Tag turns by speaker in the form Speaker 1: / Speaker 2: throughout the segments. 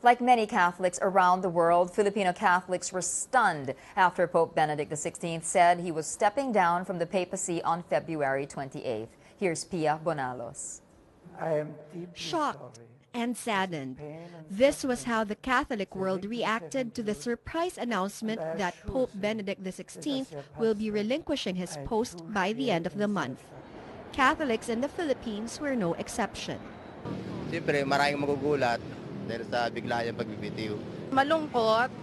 Speaker 1: Like many Catholics around the world, Filipino Catholics were stunned after Pope Benedict XVI said he was stepping down from the papacy on February 28th. Here's Pia Bonalos.
Speaker 2: I am deeply
Speaker 3: Shocked
Speaker 2: sorry.
Speaker 3: and saddened. This was how the Catholic world reacted to the surprise announcement that Pope Benedict XVI will be relinquishing his post by the end of the month. Catholics in the Philippines were no exception.
Speaker 4: Siyempre, maraming magugulat dahil sa bigla niyang pagbibitiw.
Speaker 5: Malungkot,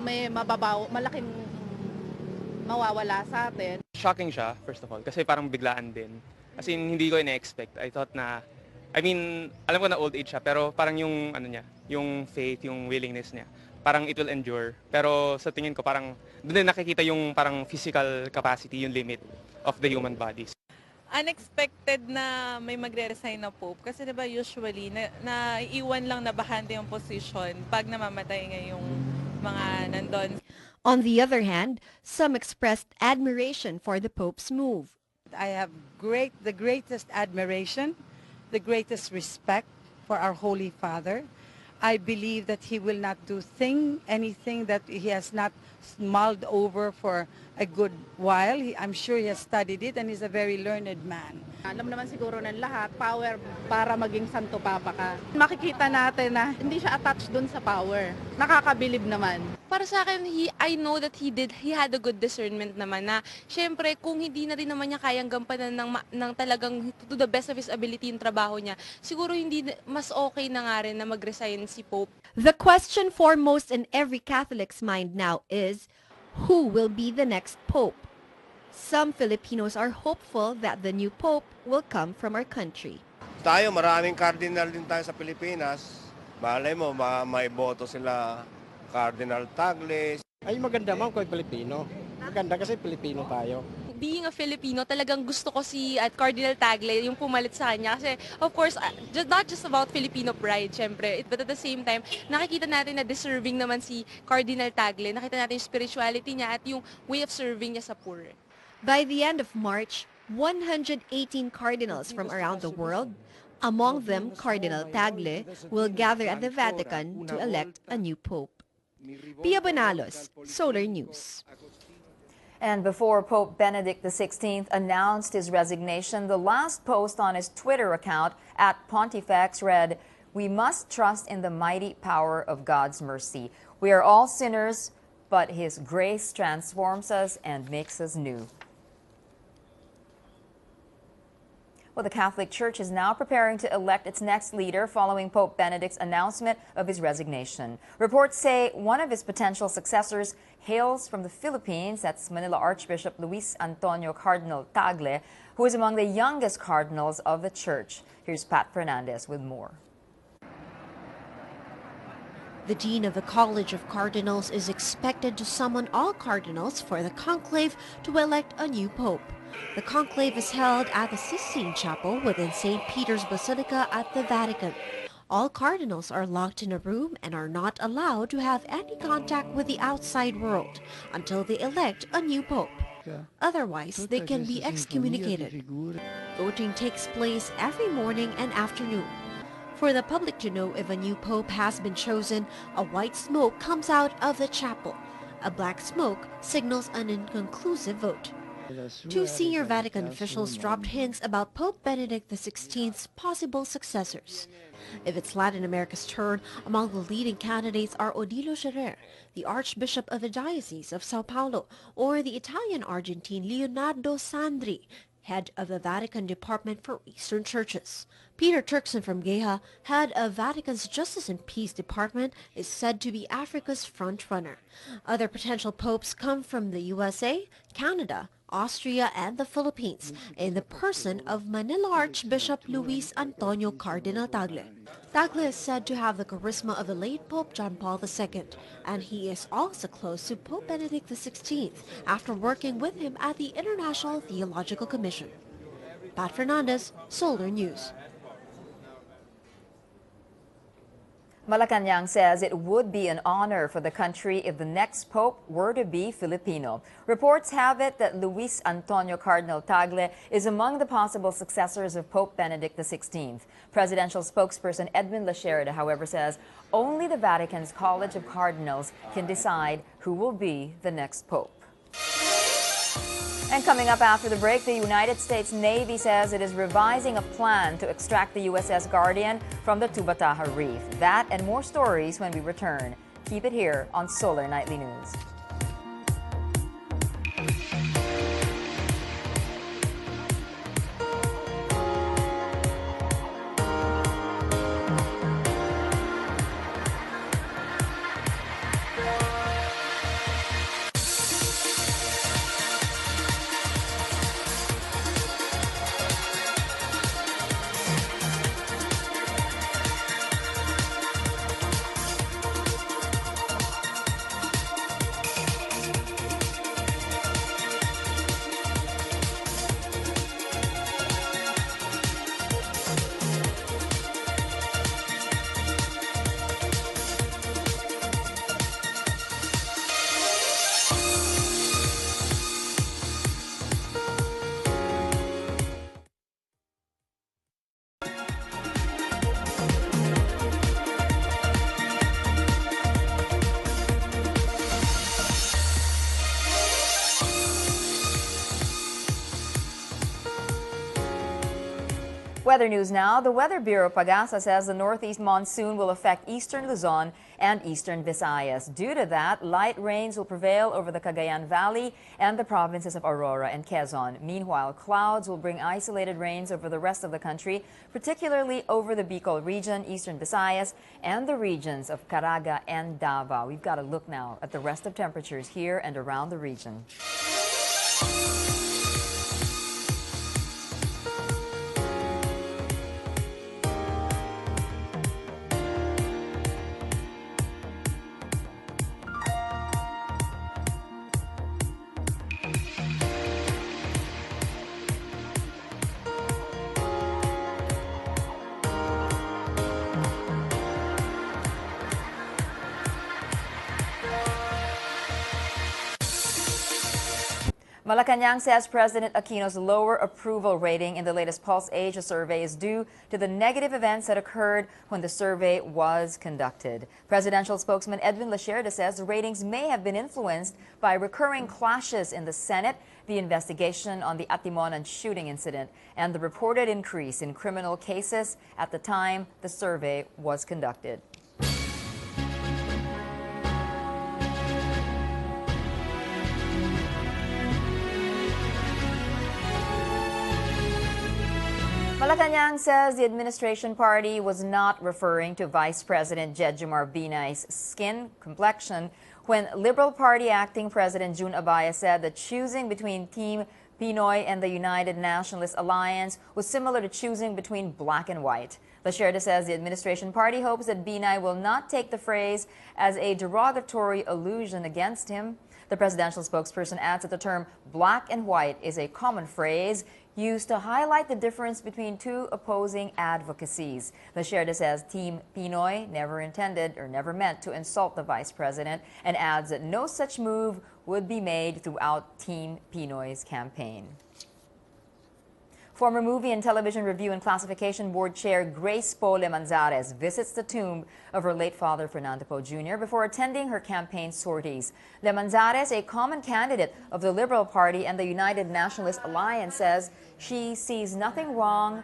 Speaker 5: may malaking mawawala sa atin.
Speaker 6: Shocking siya, first of all, kasi parang biglaan din. As in, hindi ko ina-expect. I thought na, alam ko na old age siya, pero parang yung, yung faith, yung willingness niya, parang it will endure. Pero sa tingin ko, parang, doon din nakikita yung parang physical capacity, yung limit of the human body.
Speaker 7: Unexpected na may magre-resign na Pope kasi diba usually naiiwan lang na bahante yung position pag namamatay nga yung mga nandun.
Speaker 3: On the other hand, some expressed admiration for the Pope's move.
Speaker 8: I have the greatest admiration, the greatest respect for our Holy Father. I believe that he will not do anything that he has not mulled over for a good while. I'm sure he has studied it and he's a very learned man.
Speaker 5: Alam naman siguro ng lahat, power para maging Santo Papa ka. Makikita natin na hindi siya attached dun sa power. Nakakabilib naman.
Speaker 9: Para sa akin, I know that he had a good discernment naman na syempre kung hindi na rin naman niya kayang gampanan ng talagang to the best of his ability yung trabaho niya, siguro hindi mas okay na nga rin na mag-resign si Pope.
Speaker 3: The question foremost in every Catholic's mind now is, who will be the next Pope? Some Filipinos are hopeful that the new Pope will come from our country.
Speaker 4: Tayo, maraming cardinal din tayo sa Pilipinas. Malay mo, may boto sila Cardinal Tagle.
Speaker 10: Ay, maganda man kung Pilipino. Maganda kasi Pilipino tayo.
Speaker 9: Being a Filipino, talagang gusto ko si Cardinal Tagle, yung pumalit sa kanya. Kasi, of course, not just about Filipino pride, syempre. But at the same time, nakikita natin na deserving naman si Cardinal Tagle. Nakita natin yung spirituality niya at yung way of serving niya sa poor.
Speaker 3: By the end of March, 118 cardinals from around the world, among them Cardinal Tagle, will gather at the Vatican to elect a new Pope. Pia Bonalos, Solar News.
Speaker 1: And before Pope Benedict XVI announced his resignation, the last post on his Twitter account @Pontifex read, "We must trust in the mighty power of God's mercy. We are all sinners, but His grace transforms us and makes us new." Well, the Catholic Church is now preparing to elect its next leader following Pope Benedict's announcement of his resignation. Reports say one of his potential successors hails from the Philippines. That's Manila Archbishop Luis Antonio Cardinal Tagle, who is among the youngest cardinals of the Church. Here's Pat Fernandez with more.
Speaker 11: The Dean of the College of Cardinals is expected to summon all cardinals for the conclave to elect a new pope. The conclave is held at the Sistine Chapel within St. Peter's Basilica at the Vatican. All cardinals are locked in a room and are not allowed to have any contact with the outside world until they elect a new pope. Otherwise, they can be excommunicated. Voting takes place every morning and afternoon. For the public to know if a new pope has been chosen, a white smoke comes out of the chapel. A black smoke signals an inconclusive vote. Two senior Vatican officials dropped hints about Pope Benedict XVI's possible successors. If it's Latin America's turn, among the leading candidates are Odilo Scherer, the Archbishop of the Diocese of Sao Paulo, or the Italian-Argentine Leonardo Sandri, head of the Vatican Department for Eastern Churches. Peter Turkson from Geha, head of Vatican's Justice and Peace Department, is said to be Africa's front-runner. Other potential popes come from the USA, Canada, Austria, and the Philippines, in the person of Manila Archbishop Luis Antonio Cardinal Tagle. Tagle is said to have the charisma of the late Pope John Paul II, and he is also close to Pope Benedict XVI after working with him at the International Theological Commission. Pat Fernandez, Solar News.
Speaker 1: Malacanang says it would be an honor for the country if the next pope were to be Filipino. Reports have it that Luis Antonio Cardinal Tagle is among the possible successors of Pope Benedict XVI. Presidential spokesperson Edwin Lasherda, however, says only the Vatican's College of Cardinals can decide who will be the next pope. And coming up after the break, the United States Navy says it is revising a plan to extract the USS Guardian from the Tubataha Reef. That and more stories when we return. Keep it here on Solar Nightly News. Weather news now. The Weather Bureau Pagasa says the northeast monsoon will affect eastern Luzon and eastern Visayas. Due to that, light rains will prevail over the Cagayan Valley and the provinces of Aurora and Quezon. Meanwhile, clouds will bring isolated rains over the rest of the country, particularly over the Bicol region, eastern Visayas, and the regions of Caraga and Davao. We've got to look now at the rest of temperatures here and around the region. Malacanang says President Aquino's lower approval rating in the latest Pulse Asia survey is due to the negative events that occurred when the survey was conducted. Presidential spokesman Edwin Lasherda says the ratings may have been influenced by recurring clashes in the Senate, the investigation on the Atimonan shooting incident, and the reported increase in criminal cases at the time the survey was conducted. Malacanang says the administration party was not referring to Vice President Jejomar Binay's skin complexion when Liberal Party Acting President June Abaya said that choosing between Team Pinoy and the United Nationalist Alliance was similar to choosing between black and white. Lasherda says the administration party hopes that Binay will not take the phrase as a derogatory allusion against him. The presidential spokesperson adds that the term black and white is a common phrase used to highlight the difference between two opposing advocacies. Lasherda says Team Pinoy never intended or never meant to insult the vice president and adds that no such move would be made throughout Team Pinoy's campaign. Former Movie and Television Review and Classification Board Chair Grace Poe Lemanzares visits the tomb of her late father Fernando Poe Jr. before attending her campaign sorties. Lemanzares, a common candidate of the Liberal Party and the United Nationalist Alliance, says she sees nothing wrong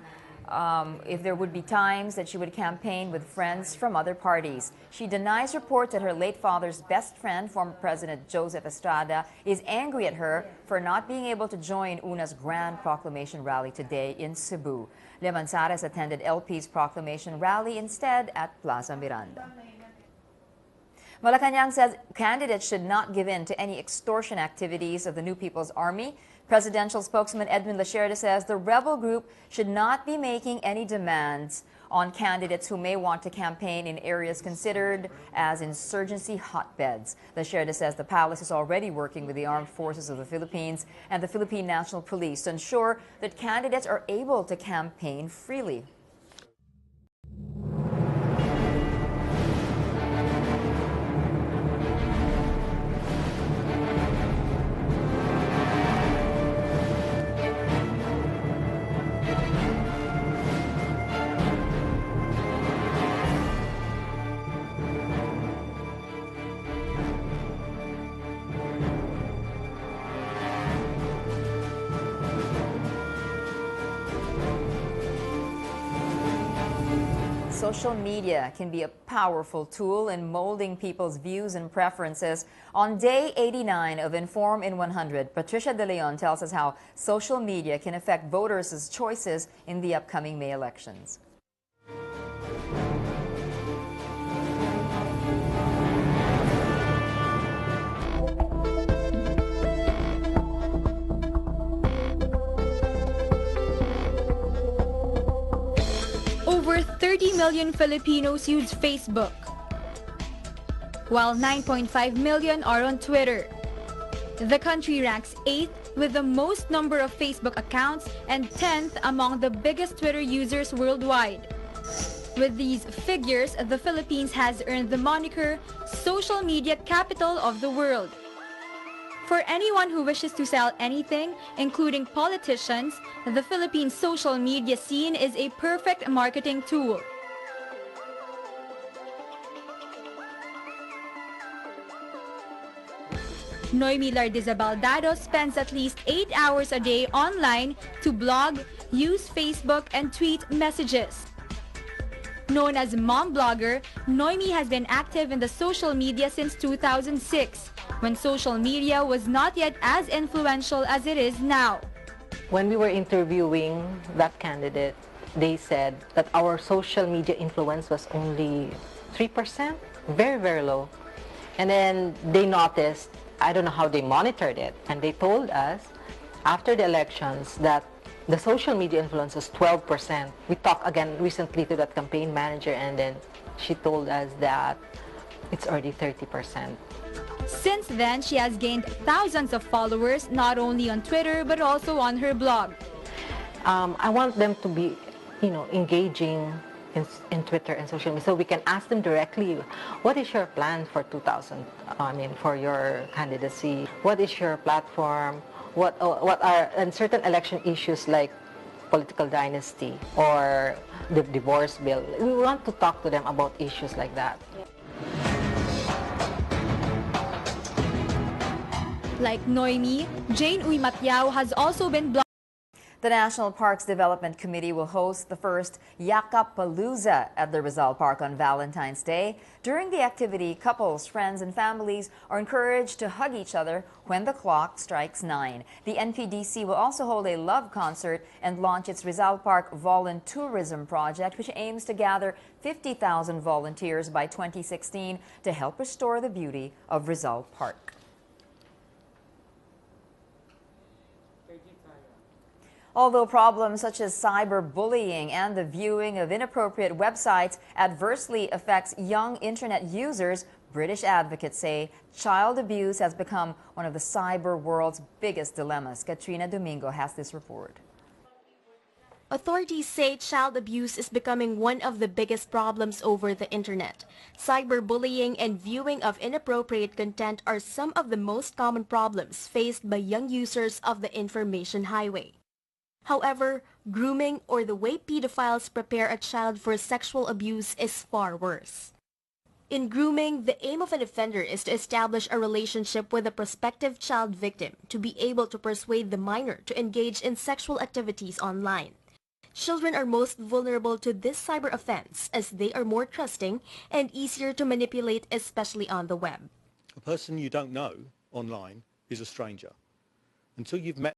Speaker 1: if there would be times that she would campaign with friends from other parties. She denies reports that her late father's best friend, former President Joseph Estrada, is angry at her for not being able to join UNA's Grand Proclamation rally today in Cebu. Lemanzares attended LP's proclamation rally instead at Plaza Miranda. Malacanang says candidates should not give in to any extortion activities of the New People's Army. Presidential spokesman Edwin Lasherda says the rebel group should not be making any demands on candidates who may want to campaign in areas considered as insurgency hotbeds. Lasherda says the palace is already working with the Armed Forces of the Philippines and the Philippine National Police to ensure that candidates are able to campaign freely. social media can be a powerful tool in molding people's views and preferences. On day 89 of Inform in 100, Patricia De Leon tells us how social media can affect voters' choices in the upcoming May elections.
Speaker 2: Over 30 million Filipinos use Facebook, while 9.5 million are on Twitter. The country ranks 8th with the most number of Facebook accounts and 10th among the biggest Twitter users worldwide. With these figures, the Philippines has earned the moniker social media capital of the world. For anyone who wishes to sell anything, including politicians, the Philippine social media scene is a perfect marketing tool. Noemi Lardizabaldado spends at least 8 hours a day online to blog, use Facebook, and tweet messages. Known as Mom Blogger, Noemi has been active in the social media since 2006, when social media was not yet as influential as it is now.
Speaker 12: When we were interviewing that candidate, they said that our social media influence was only 3%, very, very low. And then they noticed, I don't know how they monitored it, and they told us after the elections that the social media influence was 12%. We talked again recently to that campaign manager, and then she told us that it's already 30%.
Speaker 2: Since then, she has gained thousands of followers, not only on Twitter, but also on her blog.
Speaker 12: I want them to be, engaging in Twitter and social media, so we can ask them directly, what is your plan for for your candidacy? What is your platform? What are and certain election issues like political dynasty or the divorce bill? We want to talk to them about issues like that.
Speaker 2: Like Noemi, Jane Uy Matiao has also been blogging.
Speaker 1: The National Parks Development Committee will host the first Yakapalooza at the Rizal Park on Valentine's Day. During the activity, couples, friends, and families are encouraged to hug each other when the clock strikes 9. The NPDC will also hold a love concert and launch its Rizal Park Voluntourism project, which aims to gather 50,000 volunteers by 2016 to help restore the beauty of Rizal Park. Although problems such as cyberbullying and the viewing of inappropriate websites adversely affects young internet users, British advocates say child abuse has become one of the cyber world's biggest dilemmas. Katrina Domingo has this report.
Speaker 11: Authorities say child abuse is becoming one of the biggest problems over the internet. Cyberbullying and viewing of inappropriate content are some of the most common problems faced by young users of the information highway. However, grooming, or the way pedophiles prepare a child for sexual abuse, is far worse. In grooming, the aim of an offender is to establish a relationship with a prospective child victim to be able to persuade the minor to engage in sexual activities online. Children are most vulnerable to this cyber offense as they are more trusting and easier to manipulate, especially on the web.
Speaker 13: A person you don't know online is a stranger. Until you've met